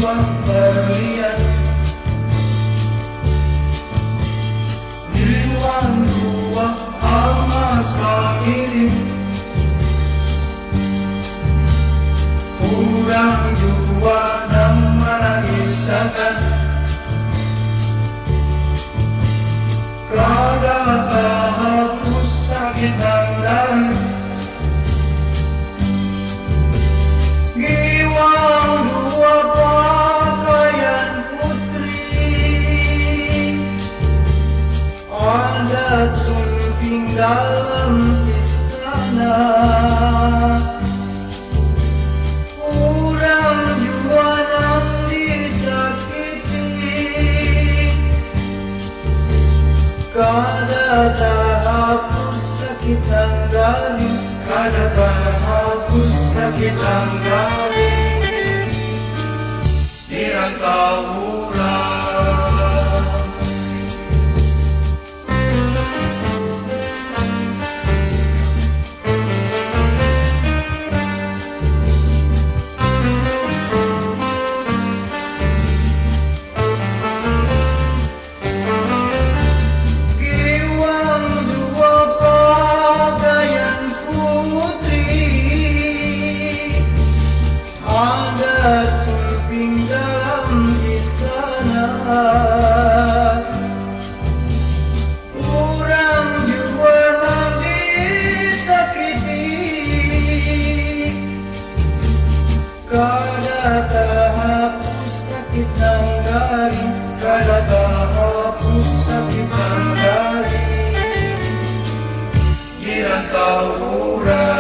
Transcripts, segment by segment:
giwang berlian, giwang dua emas mengirim, kurang jua dan menangisakan, kada terhapus sakit dan dari. Giwang dua pakaian putri, adat sulbing dalam istana, kurang jua yang disakiti, kada terhapus sakit dan dari, kada terhapus sakit dan dari, di rantau kada terhapus sakit dan dari, kada terhapus sakit dan dari, di rantau urang.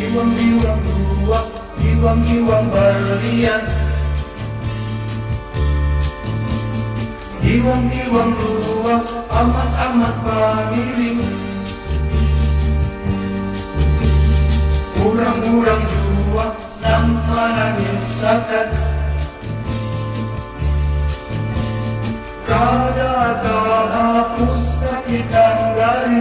Giwang dua, giwang berlian, giwang dua emas mengirim, kurang jua dan menangisakan, kada terhapus sakit dan dari.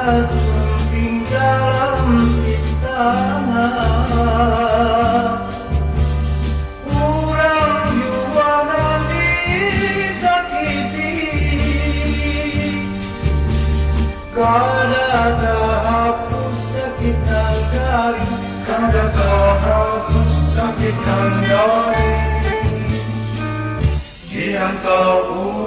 Sulbing dalam istana, kurang jua dan disakiti, kada terhapus sakit dan dari, kada terhapus sakit dan dari, di rantau